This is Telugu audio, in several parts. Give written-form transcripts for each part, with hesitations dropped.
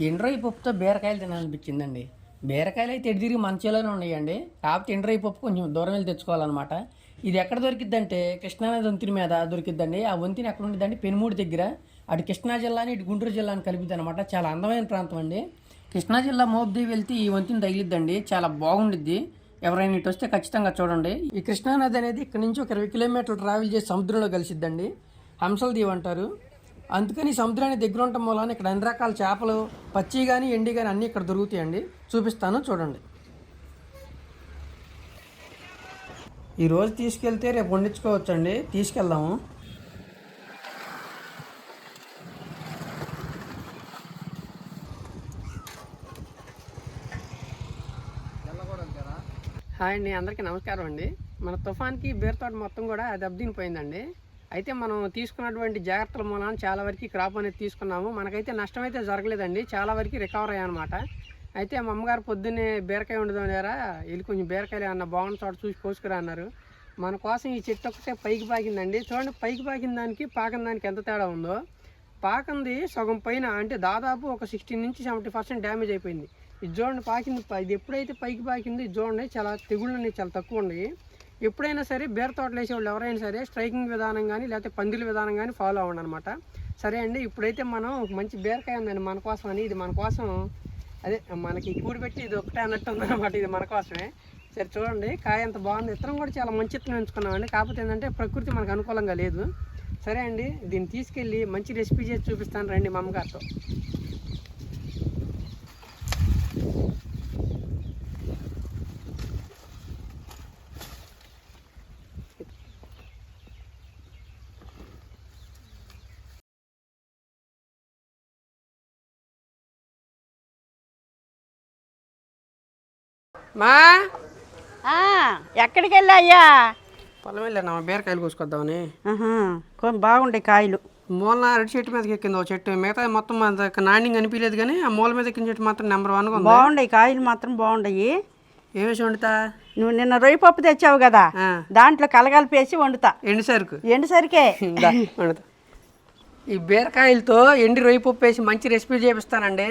ఎండ్రాయి పప్పుతో బీరకాయలు తినాలనిపించిందండి. బీరకాయలు అయితే ఎటు తిరిగి మన చేలోనే ఉన్నాయండి. కాకపోతే ఎండ్రాయి పప్పు కొంచెం దూరం వెళ్ళి తెచ్చుకోవాలన్నమాట. ఇది ఎక్కడ దొరికిద్దంటే కృష్ణానది వంతెన మీద దొరికిద్దండి. ఆ వంతెన ఎక్కడ ఉండిద్దండి? పెనుమూడి దగ్గర. అటు కృష్ణా జిల్లాని ఇటు గుంటూరు జిల్లాని కలిపిద్ది అనమాట. చాలా అందమైన ప్రాంతం అండి. కృష్ణా జిల్లా మోపిదేవి వెళ్తే ఈ వంతెన తగిలిద్దండి. చాలా బాగుండిద్ది. ఎవరైనా ఇటు వస్తే ఖచ్చితంగా చూడండి. ఈ కృష్ణానది అనేది ఇక్కడ నుంచి ఒక 20 కిలోమీటర్లు ట్రావెల్ చేసి సముద్రంలో కలిసిద్దండి. హంసల దీవి అంటారు. అందుకని సముద్రానికి దగ్గర ఉండటం మూలాన ఇక్కడ అన్ని రకాల చేపలు పచ్చి కానీ ఎండి కానీ అన్నీ ఇక్కడ దొరుకుతాయండి. చూపిస్తాను చూడండి. ఈరోజు తీసుకెళ్తే రేపు వండించుకోవచ్చండి. తీసుకెళ్దాము. హాయ్ అండి, అందరికీ నమస్కారం అండి. మన తుఫాన్కి బీరతోట మొత్తం కూడా దెబ్బతినిపోయిందండి. అయితే మనం తీసుకున్నటువంటి జాగ్రత్తల మూలన చాలా వరకు క్రాప్ అనేది తీసుకున్నాము. మనకైతే నష్టం అయితే జరగలేదండి. చాలా వరకు రికవర్ అయ్యానమాట. అయితే మా అమ్మగారు పొద్దున్నే బీరకాయ ఉండడం లేరా, వెళ్ళి కొంచెం బీరకాయలు అన్న బాగున్న చోట చూసి కోసుకురా అన్నారు. మన కోసం ఈ చెట్టు ఒక్కటే పైకి పాకిందండి. చూడండి, పైకి పాకిన దానికి పాకిన దానికి ఎంత తేడా ఉందో. పాకంది సగం పైన అంటే దాదాపు ఒక 60 నుంచి 70% డ్యామేజ్ అయిపోయింది. ఇది చూడండి పాకింది. ఇది ఎప్పుడైతే పైకి పాకిందో ఇది చూడండి, చాలా తెగుళ్ళు అనేవి చాలా తక్కువ ఉన్నాయి. ఎప్పుడైనా సరే బీర తోటలు వేసేవాళ్ళు ఎవరైనా సరే స్ట్రైకింగ్ విధానం కానీ లేకపోతే పందిల విధానం కానీ ఫాలో అవ్వండి అనమాట. సరే అండి, ఇప్పుడైతే మనం మంచి బీరకాయ ఉందండి మన కోసం అని. ఇది మన కోసం, అదే మనకి కూడి పెట్టి ఇది ఒకటే అన్నట్టు ఉందన్నమాట. ఇది మన కోసమే. సరే చూడండి, కాయ ఎంత బాగుంది. ఇత్తనం కూడా చాలా మంచి ఇత్తనం ఎంచుకున్నామండి. కాకపోతే ఏంటంటే ప్రకృతి మనకు అనుకూలంగా లేదు. సరే అండి, దీన్ని తీసుకెళ్ళి మంచి రెసిపీ చేసి చూపిస్తాను రండి మా అమ్మగారితో. మా ఎక్కడికి వెళ్ళాయ్యా? పొలం వెళ్ళాను బీరకాయలు కోసుకొద్దామని. కొంచెం బాగుండే కాయలు. మూలన అరటి చెట్టు మీదకి ఎక్కింది ఒక చెట్టు. మిగతా మొత్తం నాణ్యంగా అనిపించలేదు, కానీ ఆ మూల మీద ఎక్కిన చెట్టు మాత్రం నెంబర్ 1గా ఉంది. బాగుండే కాయలు మాత్రం బాగుండయి. ఏం వేసి వండుతా? నువ్వు నిన్న రొయ్యి పప్పు తెచ్చావు కదా, దాంట్లో కలగలిపేసి వండుతా. ఎండు సరుకు ఎండు సరికే వండుతా. ఈ బీరకాయలతో ఎండి రొయ్యి పప్పు వేసి మంచి రెసిపీ చేపిస్తానండి.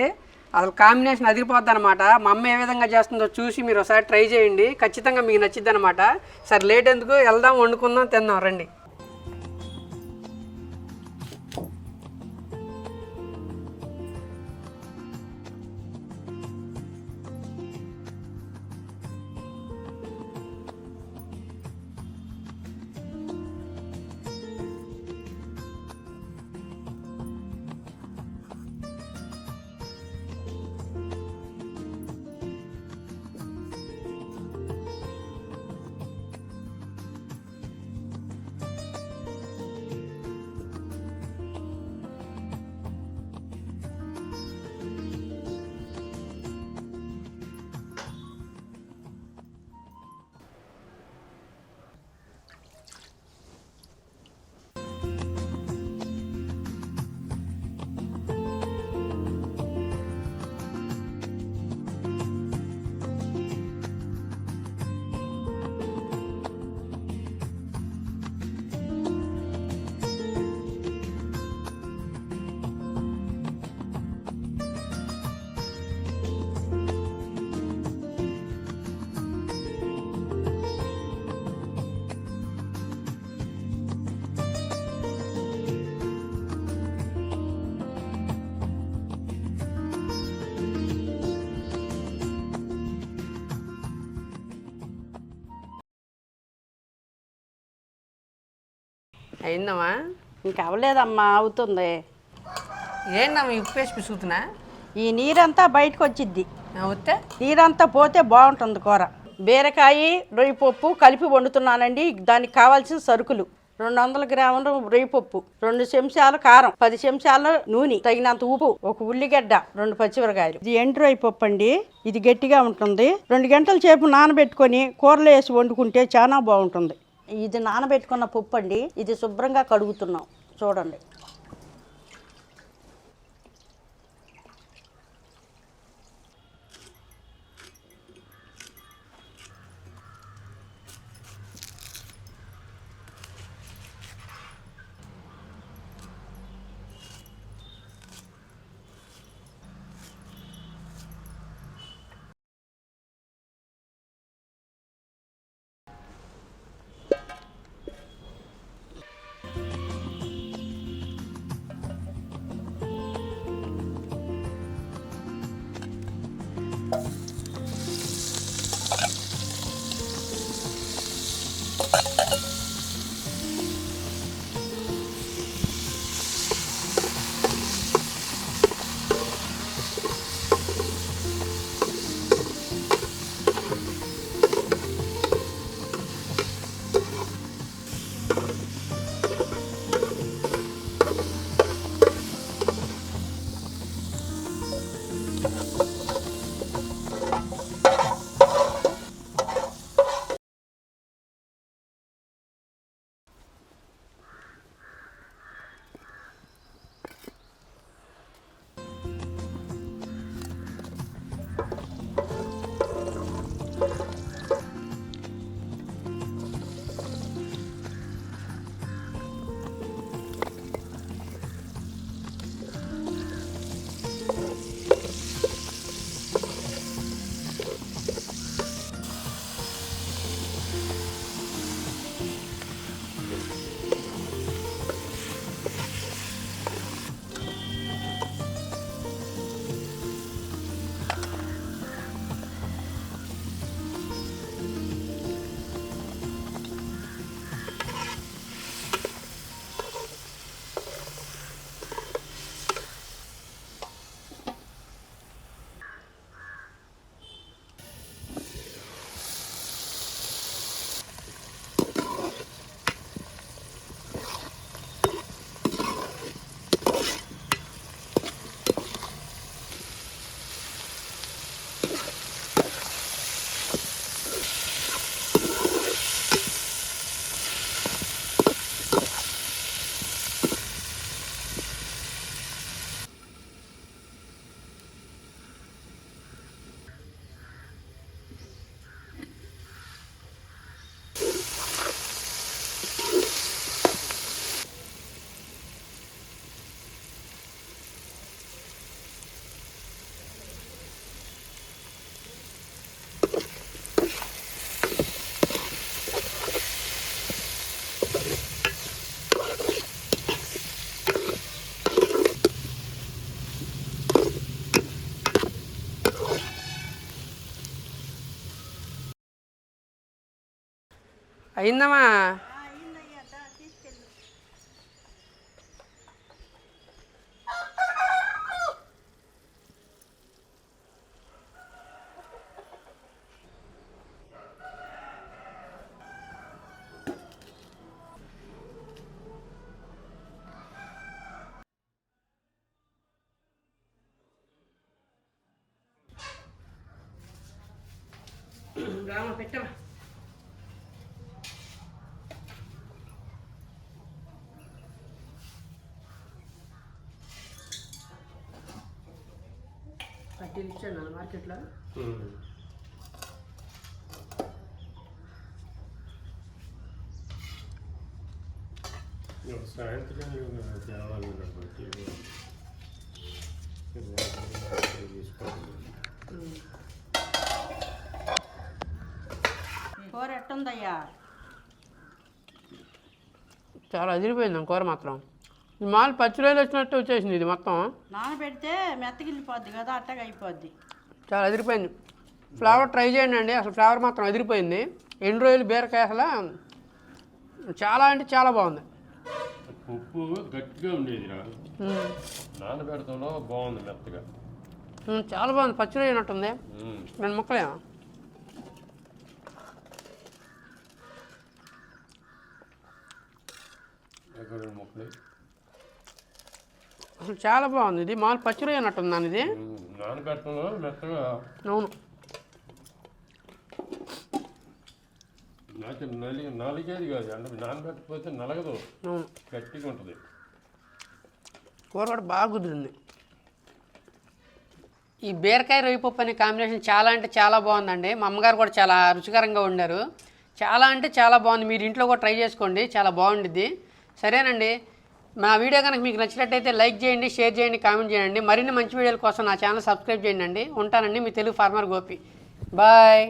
అసలు కాంబినేషన్ అదిరిపోద్ది అనమాట. మా అమ్మ ఏ విధంగా చేస్తుందో చూసి మీరు ఒకసారి ట్రై చేయండి. ఖచ్చితంగా మీకు నచ్చిద్ది అనమాట. సరే లేట్ ఎందుకు, వెళ్దాం, వండుకుందాం, తిందాం రండి. అయిందమ్మా? ఇంకా అవ్వలేదమ్మా, అవుతుంది. ఏంటమ్మా ఉప్పు వేసి పిసుకుతున్నా? ఈ నీరంతా బయటకు వచ్చిద్ది. వస్తే నీరంతా పోతే బాగుంటుంది కూర. బీరకాయ రొయ్యి పప్పు కలిపి వండుతున్నానండి. దానికి కావాల్సిన సరుకులు: 200 గ్రాములు రొయ్యి పప్పు, 2 చెంచాలు కారం, 10 చెంచాల నూనె, తగినంత ఉప్పు, 1 ఉల్లిగడ్డ, 2 పచ్చిమిరకాయలు. ఇది ఎండు రొయ్యి పప్పు అండి. ఇది గట్టిగా ఉంటుంది. 2 గంటల సేపు నానబెట్టుకొని కూరలో వేసి వండుకుంటే చాలా బాగుంటుంది. ఇది నానబెట్టుకున్న పప్పు అండి. ఇది శుభ్రంగా కడుగుతున్నాం చూడండి. అయిందమ్మా. పెట్టవా. పట్టీలు ఇచ్చాను మార్కెట్లో. సాయంత్రం తేవాలి కాబట్టి కూర ఎట్టుందయ్యా? చాలా అదిరిపోయింది కూర మాత్రం. ఈ మాల్ పచ్చిరొయ్యలు వచ్చినట్టు వచ్చేసింది ఇది మొత్తం. నానబెడితే మెత్తగిల్లిపోద్ది కదా, అట్టగా అయిపోద్ది. చాలా అదిరిపోయింది. ఫ్లేవర్ ట్రై చేయండి అండి, అసలు ఫ్లేవర్ మాత్రం అదిరిపోయింది. ఎండు రొయ్యలు బీరకాయ అసలు చాలా అంటే చాలా బాగుంది. ఉప్పు గట్టిగా ఉండేది నానబెడతంలో బాగుంది మెత్తగా. చాలా బాగుంది. పచ్చిరొయ్య అయినట్టుంది. రెండు ముక్కలేమో. రెండు ముక్కలు అసలు చాలా బాగుంది. ఇది మామూలు పచ్చిరొయ్య అన్నట్టుంది నాన్న ఇది. నానబెట్టడంలో మెత్తగా. అవును. నాకు నలిగేది కాదు అంటే నానబెట్టకపోతే నలగదు. అవును, గట్టిగా ఉంటుంది. కూర కూడా బాగా కుదిరింది. ఈ బీరకాయ రొయ్యపప్పు అనే కాంబినేషన్ చాలా అంటే చాలా బాగుందండి. మా అమ్మగారు కూడా చాలా రుచికరంగా వండారు. చాలా అంటే చాలా బాగుంది. మీరు ఇంట్లో కూడా ట్రై చేసుకోండి, చాలా బాగుండిద్ది. సరేనండి, మా వీడియో కనుక మీకు నచ్చినట్టయితే లైక్ చేయండి, షేర్ చేయండి, కామెంట్ చేయండి. మరిన్ని మంచి వీడియోల కోసం నా ఛానల్ సబ్స్క్రైబ్ చేయండి. ఉంటానండి, మీ తెలుగు ఫార్మర్ గోపి. బాయ్.